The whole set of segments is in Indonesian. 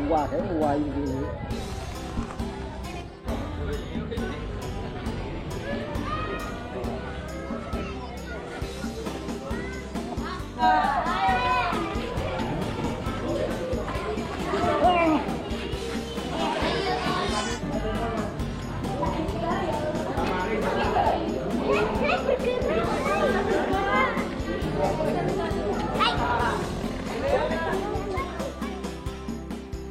Qua cái quay gì.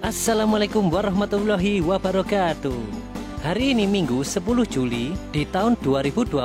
Assalamualaikum warahmatullahi wabarakatuh. Hari ini Minggu 10 Juli di tahun 2022,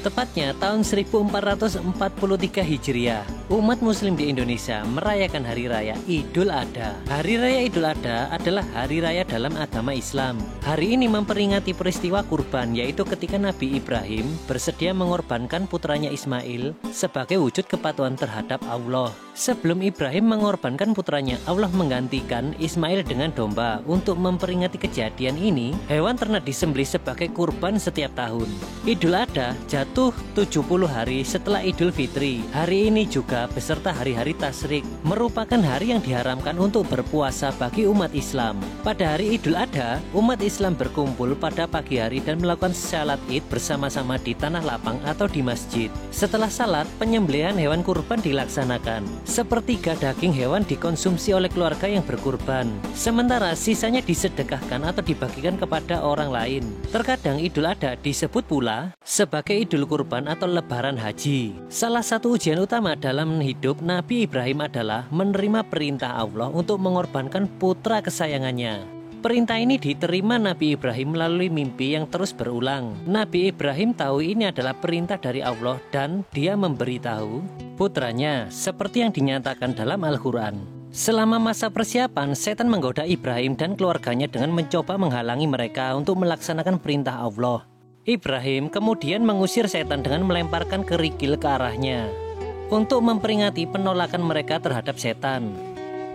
tepatnya tahun 1443 Hijriah. Umat muslim di Indonesia merayakan Hari Raya Idul Adha. Hari Raya Idul Adha adalah hari raya dalam agama Islam. Hari ini memperingati peristiwa kurban, yaitu ketika Nabi Ibrahim bersedia mengorbankan putranya Ismail sebagai wujud kepatuhan terhadap Allah. Sebelum Ibrahim mengorbankan putranya, Allah menggantikan Ismail dengan domba. Untuk memperingati kejadian ini, hewan ternak disembelih sebagai kurban setiap tahun. Idul Adha jatuh 70 hari setelah Idul Fitri. Hari ini juga beserta hari-hari tasyrik, merupakan hari yang diharamkan untuk berpuasa bagi umat Islam. Pada hari Idul Adha, umat Islam berkumpul pada pagi hari dan melakukan salat Id bersama-sama di tanah lapang atau di masjid. Setelah salat, penyembelihan hewan kurban dilaksanakan. Sepertiga daging hewan dikonsumsi oleh keluarga yang berkurban, sementara sisanya disedekahkan atau dibagikan kepada orang lain. Terkadang Idul Adha disebut pula sebagai Idul Kurban atau Lebaran Haji. Salah satu ujian utama dalam hidup Nabi Ibrahim adalah menerima perintah Allah untuk mengorbankan putra kesayangannya. Perintah ini diterima Nabi Ibrahim melalui mimpi yang terus berulang. Nabi Ibrahim tahu ini adalah perintah dari Allah dan dia memberitahu putranya seperti yang dinyatakan dalam Al-Quran. Selama masa persiapan, setan menggoda Ibrahim dan keluarganya dengan mencoba menghalangi mereka untuk melaksanakan perintah Allah. Ibrahim kemudian mengusir setan dengan melemparkan kerikil ke arahnya untuk memperingati penolakan mereka terhadap setan.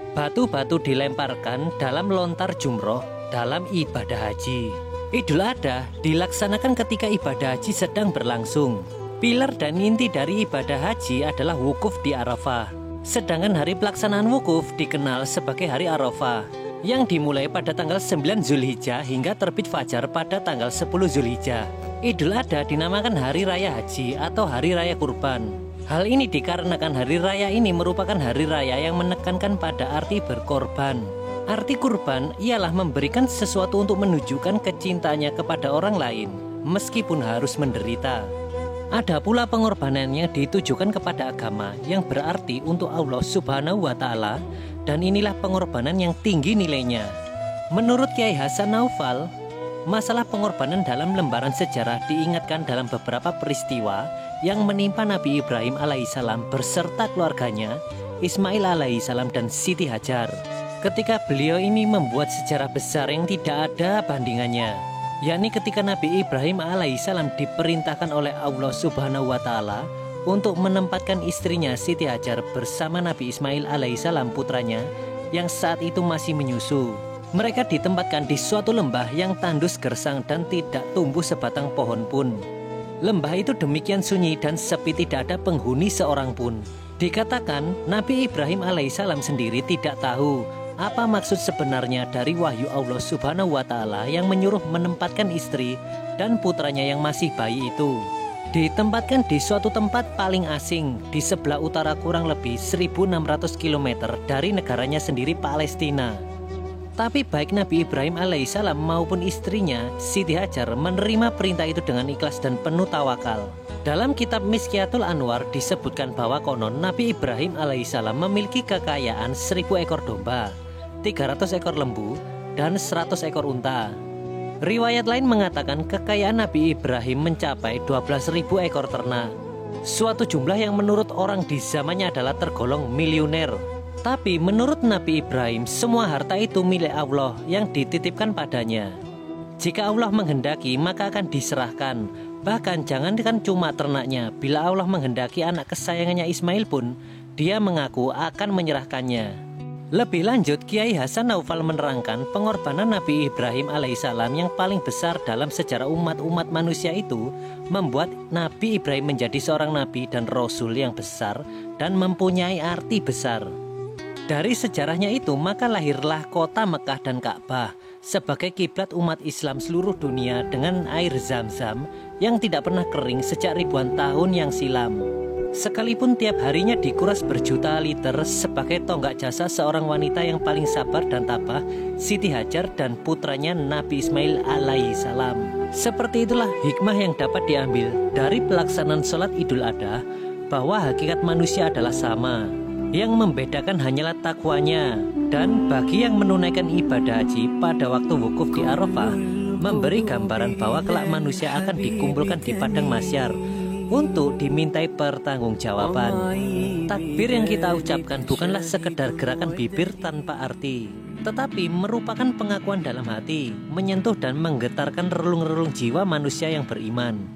Batu-batu dilemparkan dalam lontar jumroh dalam ibadah haji. Idul Adha dilaksanakan ketika ibadah haji sedang berlangsung. Pilar dan inti dari ibadah haji adalah wukuf di Arafah. Sedangkan hari pelaksanaan wukuf dikenal sebagai hari Arafah, yang dimulai pada tanggal 9 Zulhijjah hingga terbit fajar pada tanggal 10 Zulhijjah. Idul Adha dinamakan Hari Raya Haji atau Hari Raya Kurban. Hal ini dikarenakan hari raya ini merupakan hari raya yang menekankan pada arti berkorban. Arti kurban ialah memberikan sesuatu untuk menunjukkan kecintanya kepada orang lain, meskipun harus menderita. Ada pula pengorbanan yang ditujukan kepada agama, yang berarti untuk Allah Subhanahu wa Ta'ala, dan inilah pengorbanan yang tinggi nilainya. Menurut Kiai Hasan Naufal, masalah pengorbanan dalam lembaran sejarah diingatkan dalam beberapa peristiwa yang menimpa Nabi Ibrahim alaihissalam beserta keluarganya, Ismail alaihissalam dan Siti Hajar. Ketika beliau ini membuat sejarah besar yang tidak ada bandingannya, yakni ketika Nabi Ibrahim alaihissalam diperintahkan oleh Allah Subhanahu wa Ta'ala untuk menempatkan istrinya Siti Hajar bersama Nabi Ismail alaihissalam putranya yang saat itu masih menyusu. Mereka ditempatkan di suatu lembah yang tandus gersang dan tidak tumbuh sebatang pohon pun. Lembah itu demikian sunyi dan sepi, tidak ada penghuni seorang pun. Dikatakan Nabi Ibrahim alaihissalam sendiri tidak tahu apa maksud sebenarnya dari wahyu Allah Subhanahu wa Ta'ala yang menyuruh menempatkan istri dan putranya yang masih bayi itu. Ditempatkan di suatu tempat paling asing di sebelah utara kurang lebih 1600 km dari negaranya sendiri, Palestina. Tapi baik Nabi Ibrahim alaihissalam maupun istrinya Siti Hajar menerima perintah itu dengan ikhlas dan penuh tawakal. Dalam kitab Miskyatul Anwar disebutkan bahwa konon Nabi Ibrahim alaihissalam memiliki kekayaan 1000 ekor domba, 300 ekor lembu, dan 100 ekor unta. Riwayat lain mengatakan kekayaan Nabi Ibrahim mencapai 12.000 ekor ternak, suatu jumlah yang menurut orang di zamannya adalah tergolong miliuner. Tapi menurut Nabi Ibrahim, semua harta itu milik Allah yang dititipkan padanya. Jika Allah menghendaki, maka akan diserahkan. Bahkan jangankan cuma ternaknya, bila Allah menghendaki anak kesayangannya Ismail pun, dia mengaku akan menyerahkannya. Lebih lanjut, Kiai Hasan Naufal menerangkan pengorbanan Nabi Ibrahim alaihissalam yang paling besar dalam sejarah umat-umat manusia itu membuat Nabi Ibrahim menjadi seorang nabi dan rasul yang besar dan mempunyai arti besar. Dari sejarahnya itu maka lahirlah kota Mekah dan Ka'bah sebagai kiblat umat Islam seluruh dunia dengan air Zam-Zam yang tidak pernah kering sejak ribuan tahun yang silam. Sekalipun tiap harinya dikuras berjuta liter sebagai tonggak jasa seorang wanita yang paling sabar dan tabah, Siti Hajar dan putranya Nabi Ismail alaihissalam. Seperti itulah hikmah yang dapat diambil dari pelaksanaan sholat Idul Adha, bahwa hakikat manusia adalah sama. Yang membedakan hanyalah takwanya. Dan bagi yang menunaikan ibadah haji pada waktu wukuf di Arafah, memberi gambaran bahwa kelak manusia akan dikumpulkan di padang mahsyar untuk dimintai pertanggungjawaban. Takbir yang kita ucapkan bukanlah sekedar gerakan bibir tanpa arti, tetapi merupakan pengakuan dalam hati, menyentuh dan menggetarkan relung-relung jiwa manusia yang beriman.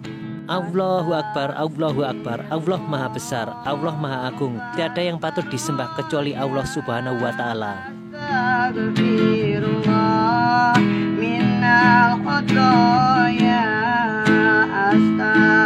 Allahu Akbar, Allahu Akbar, Allah Maha Besar, Allah Maha Agung. Tiada yang patut disembah kecuali Allah Subhanahu wa Ta'ala. Astagfirullah minal khotoya, astagfirullah.